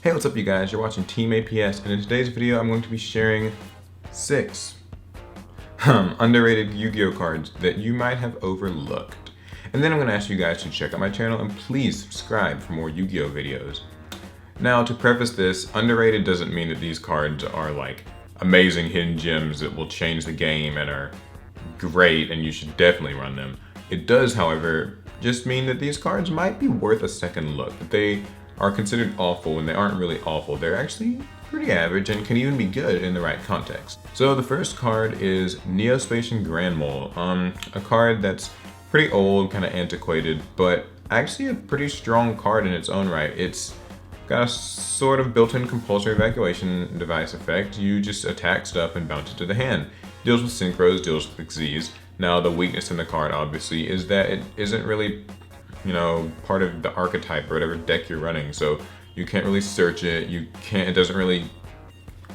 Hey, what's up you guys? You're watching Team APS, and in today's video I'm going to be sharing 6 underrated Yu-Gi-Oh cards that you might have overlooked. And then I'm going to ask you guys to check out my channel and please subscribe for more Yu-Gi-Oh videos. Now, to preface this, underrated doesn't mean that these cards are like amazing hidden gems that will change the game and are great and you should definitely run them. It does, however, just mean that these cards might be worth a second look. That they are considered awful when they aren't really awful. They're actually pretty average and can even be good in the right context. So the first card is Neo-Spacian Grand Mole, a card that's pretty old, kind of antiquated, but actually a pretty strong card in its own right. It's got a sort of built-in compulsory evacuation device effect. You just attack stuff and bounce it to the hand. Deals with synchros, deals with Xyz. Now the weakness in the card obviously is that it isn't really, part of the archetype or whatever deck you're running. So you can't really search it. It doesn't really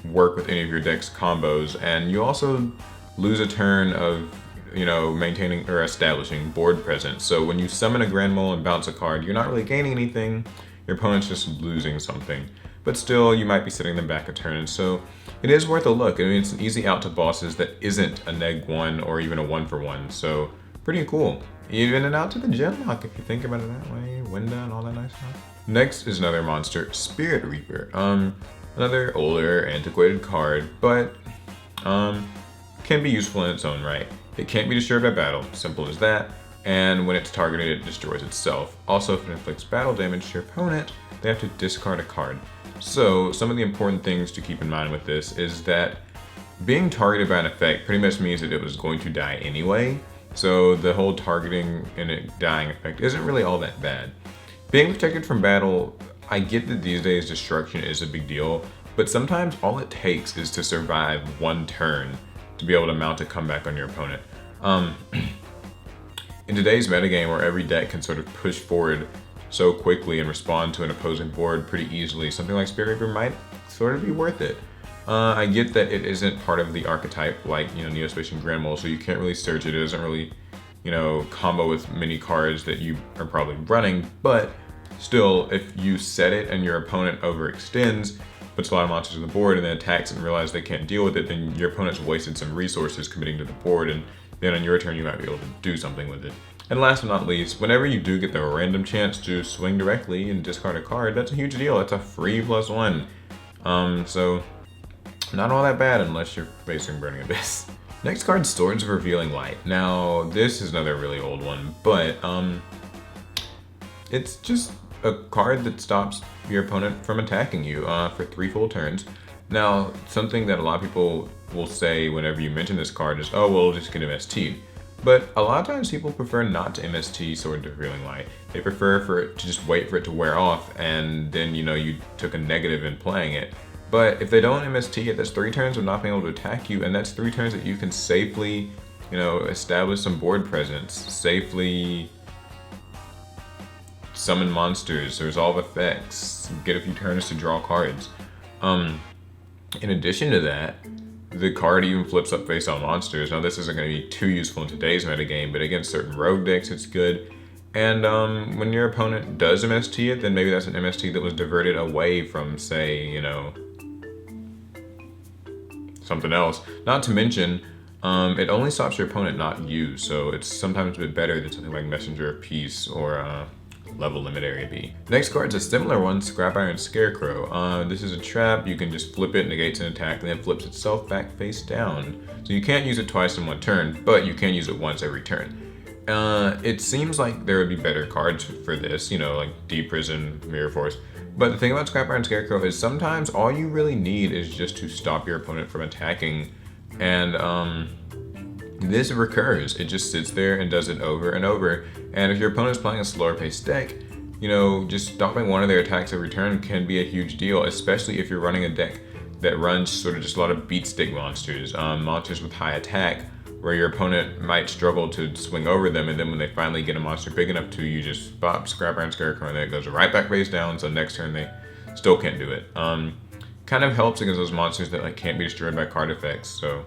work with any of your deck's combos. And you also lose a turn of, maintaining or establishing board presence. So when you summon a Grand Mole and bounce a card, you're not really gaining anything. Your opponent's just losing something. But still, you might be setting them back a turn. So it is worth a look. I mean, it's an easy out to bosses that isn't a neg1 or even a 1-for-1. So pretty cool. Even an out to the gem lock if you think about it that way. Winda and all that nice stuff. Next is another monster, Spirit Reaper. Another older, antiquated card, but can be useful in its own right. It can't be disturbed by battle, simple as that. And when it's targeted, it destroys itself. Also, if it inflicts battle damage to your opponent, they have to discard a card. So some of the important things to keep in mind with this is that being targeted by an effect pretty much means that it was going to die anyway. So the whole targeting and it dying effect isn't really all that bad. Being protected from battle, I get that these days destruction is a big deal, but sometimes all it takes is to survive one turn to be able to mount a comeback on your opponent. In today's metagame where every deck can sort of push forward so quickly and respond to an opposing board pretty easily, something like Spirit Reaper might sort of be worth it. I get that it isn't part of the archetype like, Neo-Spacian Grand Mole, so you can't really search it. It doesn't really, combo with many cards that you are probably running, but still, if you set it and your opponent overextends, puts a lot of monsters on the board and then attacks and realizes they can't deal with it, then your opponent's wasted some resources committing to the board, and then on your turn you might be able to do something with it. And last but not least, whenever you do get the random chance to swing directly and discard a card, that's a huge deal. That's a free +1. So not all that bad unless you're facing Burning Abyss. Next card, Swords of Revealing Light. Now, this is another really old one, but it's just a card that stops your opponent from attacking you for 3 full turns. Now, something that a lot of people will say whenever you mention this card is, oh, well, just get MST'd. But a lot of times people prefer not to MST Sword of Revealing Light. They prefer for it to just wait for it to wear off and then, you took a negative in playing it. But if they don't MST it, that's 3 turns of not being able to attack you, and that's 3 turns that you can safely, establish some board presence, safely summon monsters, resolve effects, get a few turns to draw cards. In addition to that, the card even flips up face on monsters. Now this isn't going to be too useful in today's metagame, but against certain rogue decks it's good. And when your opponent does MST it, then maybe that's an MST that was diverted away from, say, something else. Not to mention, it only stops your opponent, not you, so it's sometimes a bit better than something like Messenger of Peace or Level Limit Area B. Next card's a similar one, Scrap Iron Scarecrow. This is a trap. You can just flip it, negates an attack, and then flips itself back face down. So you can't use it twice in one turn, but you can use it once every turn. It seems like there would be better cards for this, like Deep Prison, Mirror Force. But the thing about Scrap Iron Scarecrow is sometimes all you really need is just to stop your opponent from attacking. And this recurs. It just sits there and does it over and over. And if your opponent's playing a slower paced deck, just stopping one of their attacks every turn can be a huge deal, especially if you're running a deck that runs sort of just a lot of beat stick monsters, monsters with high attack, where your opponent might struggle to swing over them, and then when they finally get a monster big enough to, you just bop Scrap Iron Scarecrow and then it goes right back face down, so next turn they still can't do it. Kind of helps against those monsters that can't be destroyed by card effects, so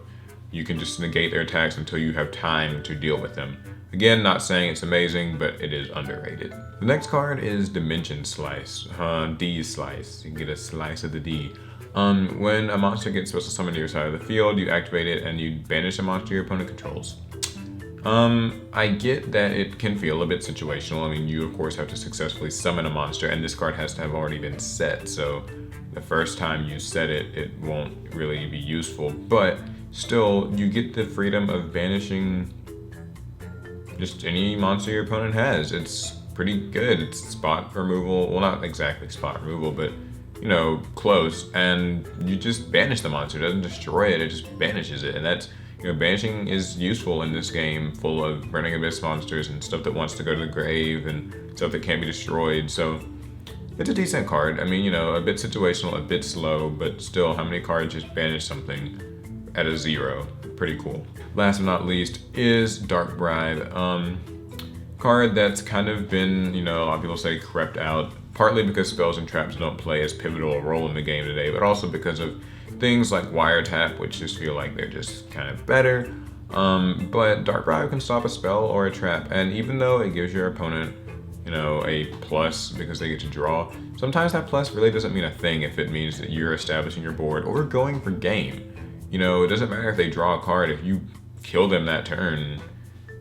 you can just negate their attacks until you have time to deal with them. Again, not saying it's amazing, but it is underrated. The next card is Dimension Slice, D Slice. You can get a slice of the D. When a monster gets special summoned to your side of the field, you activate it and you banish a monster your opponent controls. I get that it can feel a bit situational. I mean, you of course have to successfully summon a monster, and this card has to have already been set, so the first time you set it, it won't really be useful, but still, you get the freedom of banishing just any monster your opponent has. It's pretty good. It's spot removal, well, not exactly spot removal, but you know, close, and you just banish the monster. It doesn't destroy it, it just banishes it, and that's, you know, banishing is useful in this game full of Burning Abyss monsters and stuff that wants to go to the grave and stuff that can't be destroyed, so it's a decent card. I mean, you know, a bit situational, a bit slow, but still, how many cards just banish something at a 0? Pretty cool. Last but not least is Dark Bribe. Card that's kind of been, you know, a lot of people say crept out, partly because spells and traps don't play as pivotal a role in the game today, but also because of things like Wiretap, which just feel like they're just kind of better. But Dark Bribe can stop a spell or a trap, and even though it gives your opponent, you know, a plus because they get to draw, sometimes that plus really doesn't mean a thing if it means that you're establishing your board or going for game. You know, it doesn't matter if they draw a card, if you kill them that turn,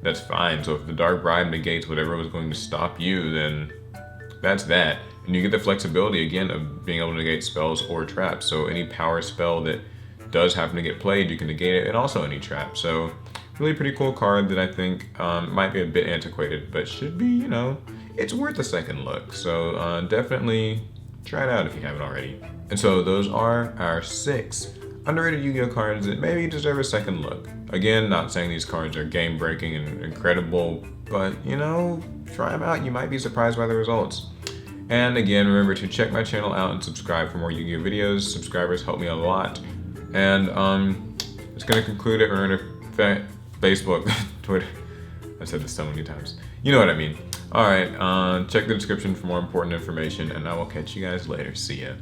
that's fine. So if the Dark Bribe negates whatever was going to stop you, then that's that. And you get the flexibility again of being able to negate spells or traps. So any power spell that does happen to get played, you can negate it, and also any trap. So really pretty cool card that I think might be a bit antiquated, but should be, you know, it's worth a second look. So definitely try it out if you haven't already. And so those are our 6 underrated Yu-Gi-Oh cards that maybe deserve a second look. Again, not saying these cards are game-breaking and incredible, but you know, try them out. You might be surprised by the results. And again, remember to check my channel out and subscribe for more Yu-Gi-Oh videos. Subscribers help me a lot. And it's gonna conclude it. We're gonna Facebook, Twitter. I said this so many times. You know what I mean. All right, check the description for more important information, and I will catch you guys later. See ya.